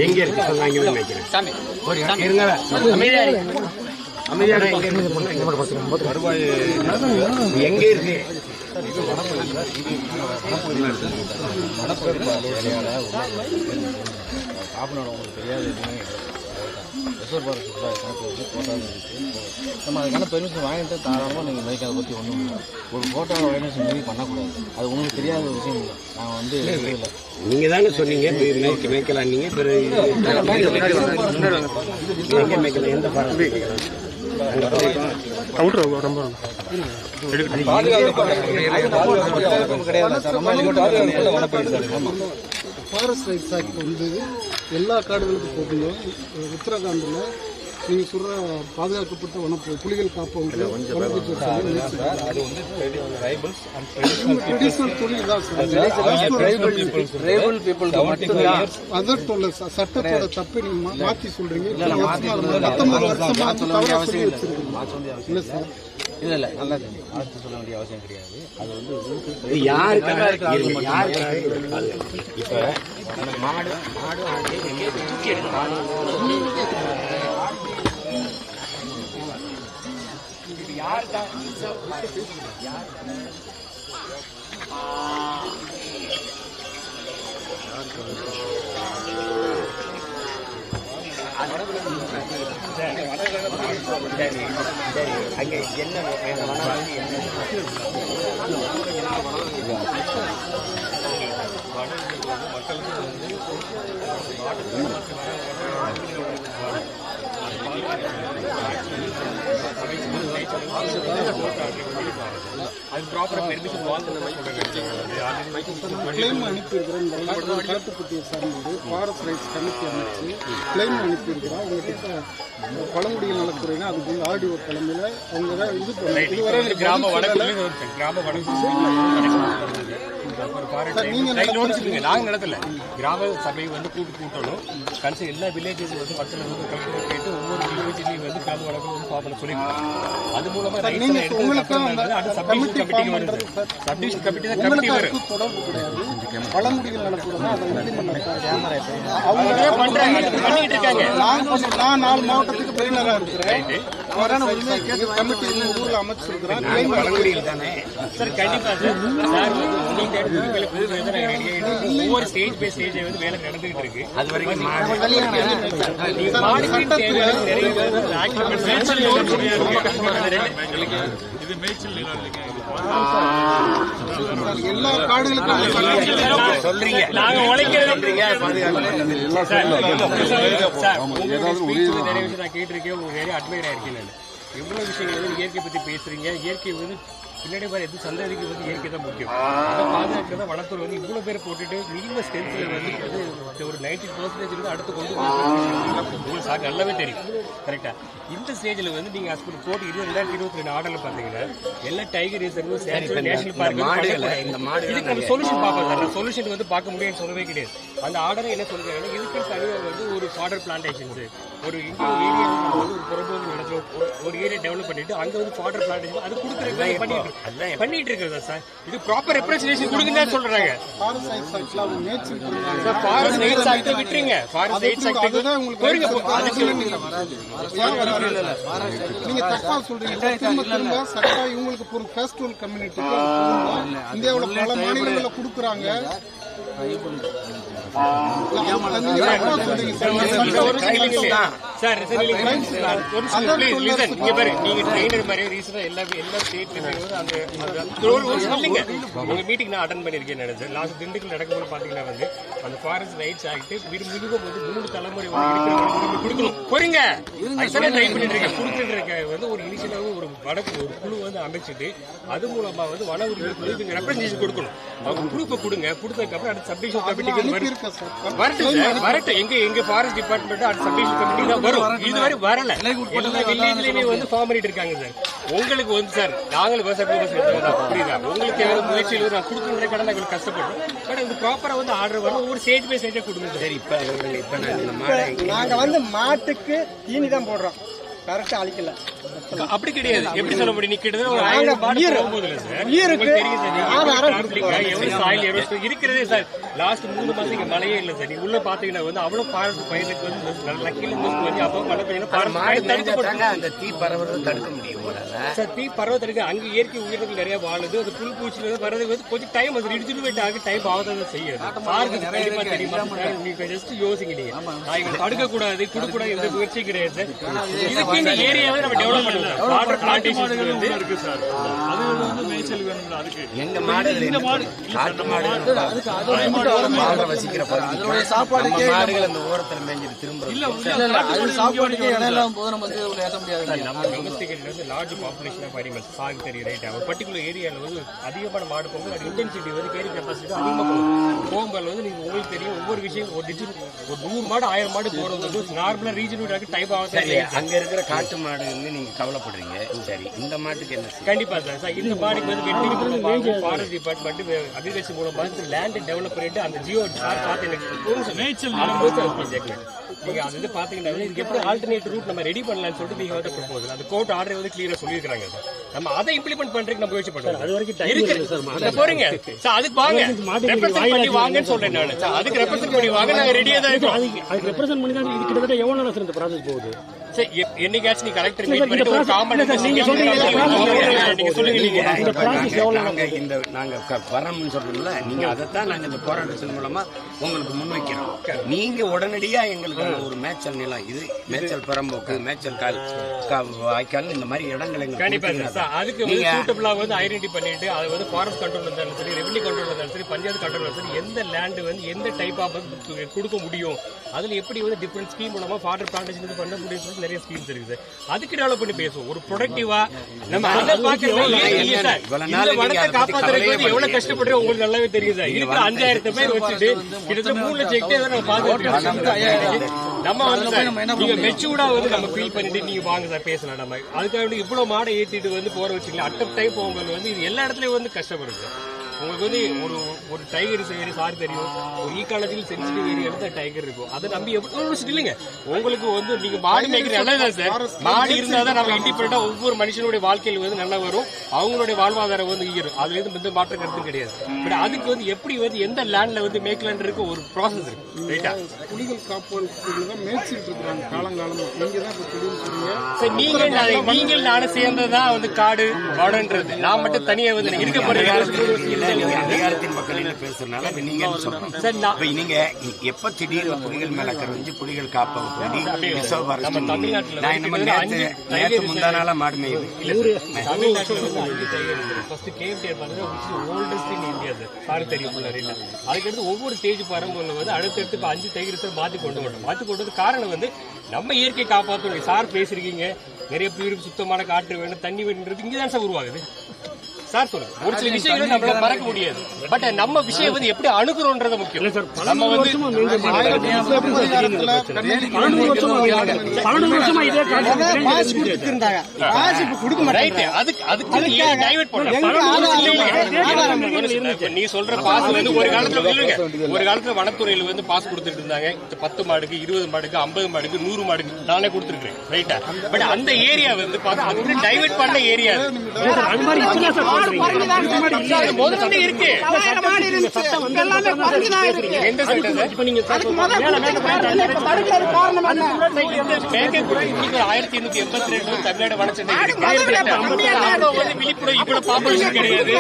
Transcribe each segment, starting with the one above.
எங்க இருக்கு எங்க இருக்கு காப்பநாடு உங்களுக்கு தெரியாது ரிசர்வ் ஃபாரஸ்ட் கணக்கு வந்து ஃபோட்டோவில் இருக்குது. நம்ம அதுக்கான பெர்மிஷன் வாங்கிட்டு தாராளமாக நீங்கள் மேய்க்க அதை பற்றி ஒன்றும் இல்லை. ஒரு ஃபோட்டோவில் வயலேஷன் மீறி பண்ணக்கூடாது. அது உங்களுக்கு தெரியாத ஒரு விஷயம் இல்லை. நான் வந்து இல்லை நீங்கள் தானே சொன்னீங்க மேய்க்கலாம். நீங்கள் எங்கே மேய்க்கலாம்? எந்த ஃபாரஸ்ட் ஃபாரஸ்ட் ரைட்ஸ் ஆக்ட் வந்து எல்லா காடுகளுக்கும் போகணும். உத்தரகாண்டில் நீங்கள் சொல்கிற பாதுகாக்கப்பட்ட புலிகள் காப்பகம் ட்ரெடிஷ்னல் தொழில் தான் அதற்குள்ள சட்டத்தோட தப்பை நீங்கள் மாற்றி சொல்கிறீங்க. 19 வருஷமா தவறாக சொல்லி வச்சிருக்கீங்க. இல்லை சார், இல்லை நல்லா தெரியும். ஆட்சி சொல்ல வேண்டிய அவசியம் கிடையாது. அது வந்து யாருக்காக இப்போ மாடு தூக்கி எடுக்க சரி அங்கே என்ன அது ப்ராப்பரா பெர்மிஷன் வாங்கணும். கிளைம் அனுப்பியிருக்கிறேன். காட்டுப்பட்டியை சார்ந்தது ஃபாரஸ்ட் ரைட்ஸ் கமிட்டி அமைச்சு கிளைம் அனுப்பியிருக்கிறோம். அவங்ககிட்ட பழங்குடிகள் நலத்துறைனா அதுக்கு வந்து ஆர்டிஓ தலைமையில் அவங்க தான் இது இதுவரை கிராம வடக்கு நாங்க நடத்தல. கிராம சபை வந்து கூட்டணும். கடைசி எல்லா வில்லேஜஸ் வந்து மக்கள் வந்து கேட்டு ஒவ்வொரு வில்லேஜ்லையும் வந்து கிராம வடக்கு வந்து பாப்பல சொல்லிக்கலாம். அது மூலமா சப்டிவிஷன் கமிட்டி தான் கமிட்டி வரும். தொடர்பு கிடையாது. பழங்குடிகள் நலத்துறை தான் அவங்க பண்ணிட்டு இருக்காங்க. நான் 4 மாவட்டத்துக்கு பெரியனராக இருக்கிறேன். கமிட்டி ஊரில் அமைச்சிருக்கிறேன். பழங்குடியில் தானே சார். கண்டிப்பா சார். ஒவ்வொரு ஸ்டேஜ் பை ஸ்டேஜ் வந்து வேலை நடந்துகிட்டு இருக்கு. அது வரைக்கும் எல்லா காடுகளுக்கும் சொல்றீங்க. நாங்க உழைக்கிறீங்க. நான் கேட்டிருக்கேன். உங்க நிறைய அட்மையர் ஆயிருக்கேன். எவ்வளவு விஷயங்கள் வந்து இயற்கை பத்தி பேசுறீங்க. இயற்கை வந்து பின்னாடி வர எது சந்ததிக்கு வந்து இயற்கை தான் முக்கியம். அதை பாதுகாக்கிறத வனத்துறை வந்து இவ்வளோ பேர் போட்டுட்டு மினிமம் ஸ்ட்ரென்த்தில் வந்து ஒரு 90% வந்து அடுத்து கொண்டு உங்களுக்கு சார் நல்லாவே தெரியும். கரெக்டாக இந்த ஸ்டேஜில் வந்து நீங்கள் ஹாஸ்பிட்டல் போட்டு 2022 ஆர்டரில் பார்த்தீங்கன்னா எல்லா டைகர் ரிசர்வ் நேஷனல் பார்க் இதுக்கு நம்ம சொல்யூஷன் பார்ப்போம் சார். சொல்யூஷன் வந்து பார்க்க முடியும்னு சொல்லவே கிடையாது. அந்த ஆர்டரை என்ன சொல்கிறாங்கன்னா இதுக்கு தனியாக வந்து ஒரு ஃபாடர் பிளான்டேஷன்ஸ் ஒரு இந்தியன் ஏரியா வந்து ஒரு புறம்போக்கு இடத்துல ஒரு ஏரியா டெவலப் பண்ணிட்டு அங்கே வந்து ஃபாடர் பிளான்டேஷன் அது கொடுக்குறது பண்ணிட்டு இருக்கிறதா சார். இது ப்ராப்பர் ரெப்ரசன்டேஷன் கொடுங்க சொல்றாங்க. ஃபாரஸ்ட் ரைட்ஸ் ஆக்ட்ல அவங்க nature sir forest rights act விட்டுறீங்க. ஃபாரஸ்ட் ரைட்ஸ் ஆக்ட் அதுதான் உங்களுக்கு போறீங்க. நீங்க தப்பா சொல்றீங்க. திரும்ப சட்டா இவங்களுக்கு ஒரு ஃபெஸ்டிவல் கம்யூனிட்டிக்கு இந்தியாவுல பல மாநிலங்கள்ல கொடுக்குறாங்க. திண்டுக்கல் நடக்கும்போது பாத்தீங்கன்னா வந்து அந்த ஃபாரஸ்ட் ரைட்ஸ் ஆக்ட் மினிமம் வந்து 3 தலைமுறை கொடுக்கணும். போறீங்க ட்ரை பண்ணிட்டு இருக்கேன். கொடுத்துட்டு இருக்க வந்து ஒரு இனிஷியலாக ஒரு வடக்கு ஒரு குழு வந்து அமைச்சிட்டு அது மூலமா வந்து வன உரிமை ரெப்ரசன்டேஷன் கொடுக்கணும். அவங்க ப்ரூஃபை கொடுங்க. கொடுத்ததுக்கு அப்புறம் அடுத்த சப்டிவிஷன் கமிட்டிக்கு வரட்டும். எங்க ஃபாரஸ்ட் டிபார்ட்மெண்ட் அடுத்த சப்டிவிஷன் கமிட்டி தான் வரும். இதுவரை வரல. எல்லா வில்லேஜ்லயுமே வந்து ஃபார்ம் பண்ணிட்டு இருக்காங்க சார். உங்களுக்கு வந்து சார் நாங்களும் விவசாய புரியுதா உங்களுக்கு ஏதாவது முயற்சியில் நான் கொடுக்குற கடை நாங்கள் கஷ்டப்படுறோம். பட் இது ப்ராப்பரா வந்து ஆர்டர் வரும் ஒவ்வொரு ஸ்டேஜ் பை ஸ்டேஜா கொடுங்க சார். சரி இப்ப நாங்க வந்து மாட்டுக்கு தீனி தான் போடுறோம், கரெக்டா அழிக்கல. அப்படி கிடையாது. எப்படி சொல்ல முடியும்? நீ கிட்டத்தட்ட ஒரு 1000 மாடு போகும்போது சார் உயிருக்கு தெரியும் சார் எவ்வளவு சாயில் எவ்வளவு இருக்கிறதே சார். லாஸ்ட் 3 மாசம் இங்க மழையே இல்லை சார். நீ உள்ள பாத்தீங்கன்னா வந்து அவ்வளவு ஃபாரஸ்ட் பயிருக்கு வந்து லக்கில வந்து அப்போ மழை பெய்யணும் அந்த தீ பரவுறது தடுக்க முடியும் சார். தீ பரவ தடுக்க அங்க இயற்கை உயிரினங்கள் நிறைய வாழுது. அது புல் பூச்சில வரது வந்து கொஞ்சம் டைம் அது ரிஜுவேட் ஆகி டைம் ஆகாத செய்யுது. சாருக்கு கண்டிப்பா தெரியுமா? நீங்க ஜஸ்ட் யோசிங்க. நீங்க நான் தடுக்க கூடாது கொடுக்க கூடாது எந்த முயற்சி கிடையாது சார். இதுக்கு இந்த ஏரியாவை நம்ம டெவலப் பண்ணலாம். வாட்டர் பிளான்டேஷன் இருக்கு சார். அது வந்து மேய்ச்சல் வேணும். அதுக்கு எங்க மாடு இந்த மாடு காட்டு மாடு அதுக்கு வசிக்கிற பகுதி சாப்பாடு மாடுகள் அந்த ஓரத்துல மேய்ஞ்சிட்டு திரும்ப இல்ல அது சாப்பாடுக்கே இடம் இல்லாம போது நம்ம வந்து இவ்வளவு ஏற்ற முடியாது. நம்ம டொமஸ்டிகேட்ல வந்து லார்ஜ் பாப்புலேஷன் ஆஃப் அனிமல்ஸ் சாகு தெரியும் ரைட். ஒரு பர்டிகுலர் ஏரியாவில் வந்து அதிகமான மாடு போகும்போது அது இன்டென்சிட்டி வந்து கேரி கெப்பாசிட்டி அதிகமாக போகும்போது வந்து நீங்கள் உங்களுக்கு தெரியும் ஒவ்வொரு விஷயம் ஒரு 100 மாடு 1000 மாடு போகிறது நார்மலாக ரீஜனல் டைப் ஆகுது. அங்க இருக்கிற காட்டு மாடு வந்து நீங்க கவலைப்படுறீங்க. சரி இந்த மாட்டுக்கு என்ன? கண்டிப்பா சார் இந்த மாடுக்கு வந்து வெட்டி ஃபாரஸ்ட் டிபார்ட்மெண்ட் அக்ரிகல்ச்சர் மூலமா லேண்ட் டெவலப் பண்ணிட்டு அந்த ஜியோ சார் பார்த்து எனக்கு மேய்ச்சல் நீங்க அது வந்து பாத்தீங்கன்னா இதுக்கு எப்படி ஆல்டர்னேட் ரூட் நம்ம ரெடி பண்ணலாம்னு சொல்லிட்டு நீங்க வந்து ப்ரொபோசல் அந்த கோர்ட் ஆர்டர் வந்து கிளியரா சொல்லியிருக்காங்க சார். நம்ம அதை இம்ப்ளிமெண்ட் பண்றதுக்கு நம்ம முயற்சி பண்றோம். அது வரைக்கும் இருக்கு போறீங்க சார். அதுக்கு வாங்க ரெப்ரசன்ட் பண்ணி வாங்கன்னு சொல்றேன் நான் சார். அதுக்கு ரெப்ரசன்ட் பண்ணி வாங்க, நாங்க ரெடியா தான் இருக்கோம். அதுக்கு ரெப்ரசன்ட் பண்ணி தான் இது கிட்டத்தட்ட எவ்வளவு நேரம் சார் இந்த ப்ராசஸ் போகுது சார்? என்னைக்காச்சும் நீ கலெக்டர் மீட் பண்ணிட்டு ஒரு காமன் நீங்க சொல்லுங்க நீங்க இந்த ப்ராசஸ் எவ்வளவு இந்த நாங்க வரணும்னு சொல்றோம்ல, நீங்க அதைத்தான் நாங்க இந்த போராட்டத்தின் மூலமா உங்களுக்கு முன்வைக்கிறோம். நீங்க உடனடியா எங்களுக்கு ஒரு மேய்ச்சல் நிலம், இது மேய்ச்சல் புறம்போக்கு மேய்ச்சல் வாய்க்கால் இந்த மாதிரி இடங்களை கண்டிப்பா சார். அதுக்கு வந்து சூட்டபிளா வந்து ஐடென்டி பண்ணிட்டு அது வந்து ஃபாரஸ்ட் கண்ட்ரோல் இருந்தாலும் சரி, ரெவென்யூ கண்ட்ரோல் இருந்தாலும் சரி, பஞ்சாயத்து கண்ட்ரோல் இருந்தாலும் சரி, எந்த லேண்ட் வந்து எந்த டைப் ஆஃப் கொடுக்க முடியும், அதுல எப்படி வந்து டிஃபரெண்ட் ஸ்கீம் மூலமா ஃபாடர் பிளான்டேஷன் பண்ண முடியும் நிறைய ஸ்கீம்ஸ் இருக்குது. அதுக்கு டெவலப் பண்ணி பேசுவோம். ஒரு ப்ரொடக்டிவா நம்ம அதை பாக்கிறோம். வனத்தை காப்பாத்துறதுக்கு வந்து எவ்வளவு கஷ்டப்படுறோம் உங்களுக்கு நல்லாவே தெரியுது சார். இருக்கிற 5000 பேர் வச்சுட்டு கிட்டத்தட்ட 3 லட்சம் ஹெக்டேர் நம்ம பாத்துக்கிட்டு நம்ம வந்து நீங்க மெச்சூர்டா வந்து நம்ம ஃபீல் பண்ணிட்டு நீங்க வாங்க சார் பேசலாம். நம்ம அதுக்காக இவ்வளவு மாடை ஏத்திட்டு வந்து போற வச்சுக்கலாம். அட் அ டைம் போகும்போது வந்து இது எல்லா இடத்துலயும் வந்து கஷ்டப்படுது. உங்களுக்கு வந்து ஒரு டைகர் ஏரியா சார் தெரியும், ஒரு ஈக்காலஜிக்கல் சென்சிட்டிவ் ஏரியா எடுத்த டைகர் இருக்கும். அதை நம்பி எப்படி இல்லைங்க உங்களுக்கு வந்து நீங்க மாடு மேய்க்கிற நல்லதான் சார். மாடு இருந்தாதான் நம்ம இண்டிபெண்டா ஒவ்வொரு மனுஷனுடைய வாழ்க்கையில் வந்து நல்லா வரும், அவங்களுடைய வாழ்வாதாரம் வந்து ஈரும். அதுல இருந்து எந்த மாற்றம் கருத்து கிடையாது. பட் அதுக்கு வந்து எப்படி வந்து எந்த லேண்ட்ல வந்து மேய்க்கலான் இருக்கு ஒரு ப்ராசஸ் இருக்கு ரைட்டா. புலிகள் காப்பல் மேய்ச்சிட்டு இருக்காங்க காலங்காலமா. நீங்க தான் சார் நீங்கள் நானும் சேர்ந்ததான் வந்து காடு வாடன்றது. நான் மட்டும் தனியா வந்து இருக்க போறேன் அதிகாரத்தின் மக்கள் பேசுறதுனால நீங்க சொல்றோம். நீங்க எப்ப திடீர்னு புலிகள் மேல கரைஞ்சு புலிகள் காப்பக நேற்று முந்தானால மாடு மேயுது. தமிழ்நாட்டில் வந்து 5 டைகர் ஃபர்ஸ்ட் கேஎம்டிஆர் பார்த்தா oldest in India sir. Sir தெரியும் அதுக்கடுத்து ஒவ்வொரு ஸ்டேஜ் பரம்பொருள் வந்து அடுத்தடுத்து 5 டைகர் மாத்தி கொண்டு வந்து காரணம் வந்து நம்ம இயற்கை காப்பாற்றணும். சார் பேசிருக்கீங்க நிறைய பேர் சுத்தமான காற்று வேணும் தண்ணி வேணுன்றது இங்கதான் சார் உருவாகுது சார். சொல்லுங்க ஒரு சில விஷயங்களை நம்மளால மறக்க முடியாது. பட் நம்ம விஷயம் வந்து எப்படி அணுகுறோம்ன்றது முக்கியம். நம்ம வந்து 12 வருஷமா இதே நீ சொல்ற பாஸ் வந்து ஒரு காலத்துல வனத்துறையில வந்து பாஸ் கொடுத்துட்டு இருந்தாங்க. 10 மாடுக்கு 20 மாடுக்கு 50 மாடுக்கு 100 மாடுக்கு நானே கொடுத்துருக்கேன் ரைட்டா. பட் அந்த ஏரியா வந்து பார்த்தா டைவர்ட் பண்ண ஏரியா முதல்ல இருக்கு. எந்த சட்டம் 1882 தமிழ்நாடு வனச்சட்டை விழிப்புணர்வு இவ்வளவு பாப்புலேஷன் கிடையாது.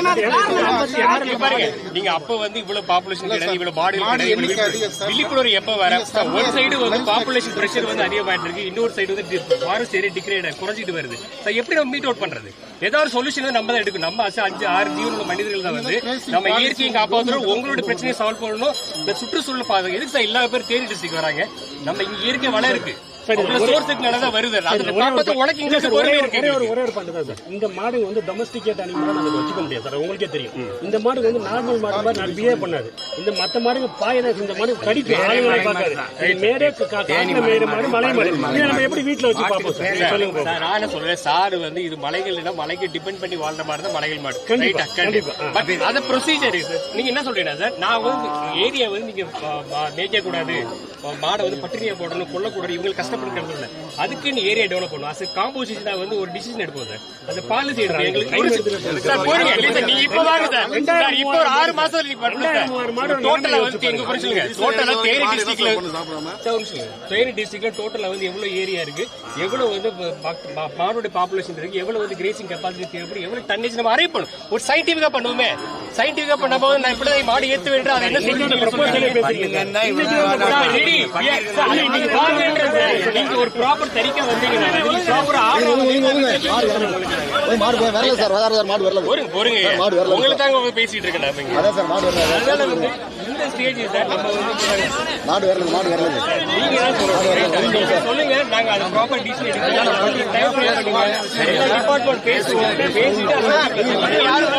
நீங்க அப்ப வந்து இவ்வளவு பாப்புலேஷன் கிடையாது, இவ்வளவு பாடிகள் கிடையாது. விழிப்புணர்வு எப்ப வர ஒரு சைடு வந்து பாப்புலேஷன் பிரஷர் வந்து அதிகமாயிட்டு இருக்கு, இன்னொரு சைடு வந்து ஃபாரஸ்ட் ஏரியா டிகிரேட் குறைஞ்சிட்டு வருது. எப்படி நம்ம மீட் அவுட் பண்றது? ஏதாவது ஒரு சொல்யூஷன் நம்ம தான் எடுக்கணும். நம்ம 5-6 ஜீவனுள்ள மனிதர்கள் தான் வந்து நம்ம இயற்கையை காப்பாற்றணும், உங்களோட பிரச்சனையை சால்வ் பண்ணணும். இந்த சுற்றுச்சூழல் பாதுகாப்பு எதுக்கு சார் எல்லா பேர் தேனி டிஸ்ட்ரிக்ட் வராங்க? நம்ம இங்க இயற்கை வளம் இருக்கு, சோர்ஸுக்குனால தான் வருது. அதை பார்த்து உனக்கு இங்கிலீஷ் பொறுமை இருக்கு. ஒரே ஒரு பாயிண்ட் தான் சார். இந்த மாடு வந்து டொமஸ்டிகேட் அனிமலா நம்ம வச்சுக்க முடியாது சார். உங்களுக்கே தெரியும். இந்த மாடு வந்து நார்மல் மாடு மாதிரி நான் பிஹேவ் பண்ணாது. இந்த மத்த மாடுங்க பாயத இந்த மாடு கடிக்கும். ஆளுங்களை பார்க்காது. மேடே காட்டுல மேடு மாடு மலை மாடு. இதை நம்ம எப்படி வீட்டுல வச்சு பார்ப்போம் சார்? சொல்லுங்க சார். நான் என்ன சொல்றேன், சார் வந்து இது மலைகள்னா மலைக்கு டிபெண்ட் பண்ணி வாழ்ற மாதிரி தான் மலைகள் மாடு. கண்டிப்பா, கண்டிப்பா. பட் அது ப்ரொசீஜர் நீங்க என்ன சொல்றீங்க சார்? நான் வந்து ஏரியா வந்து நீங்க மேய்க்க கூடாது, மாடை வந்து பட்டினியா போடணும், கொல்லக்கூடாது, இவங்க கஷ்டப்படுறது. அதுக்கு நீ ஏரியா டெவலப் பண்ணும். அது காம்போசிஷனா வந்து ஒரு டிசிஷன் எடுப்போம் சார். அது பாலிசி எடுப்போம். எங்களுக்கு சார் போறீங்க இல்ல சார், நீங்க இப்ப வாங்க சார். இப்போ ஒரு 6 மாசம் நீங்க பண்ணுங்க. டோட்டலா வந்து எங்க கூட சொல்லுங்க. டோட்டலா தேனி டிஸ்ட்ரிக்ட்ல தேனி டிஸ்ட்ரிக்ட்ல டோட்டலா வந்து எவ்வளவு ஏரியா இருக்கு, எவ்வளவு வந்து மாடோட பாப்புலேஷன் இருக்கு, எவ்வளவு வந்து கிரேசிங் கெப்பாசிட்டி தேவைப்படும், எவ்வளவு டன்னேஜ் நம்ம அரைவ் பண்ணும். ஒரு சயின்டிபிக்கா பண்ணுவோமே. சயின்டிபிக்கா பண்ணும்போது நான் இப்படி மாடு ஏத்து வேண்டாம். அதை என்ன நீங்க ஒரு ப்ராப்பர் தரிக்கா வந்தீங்கன்னா உங்களுக்கு தாங்க பேசிட்டு இருக்கேன். அதனால வந்து இந்த ஸ்டேஜ் சார் நம்ம வந்து நீங்க சொல்லுங்க, நாங்க அதை ப்ராப்பர் டிசிஷன் எடுக்கலாம். டிபார்ட்மெண்ட் பேசுவோம், பேசிட்டு யாரும்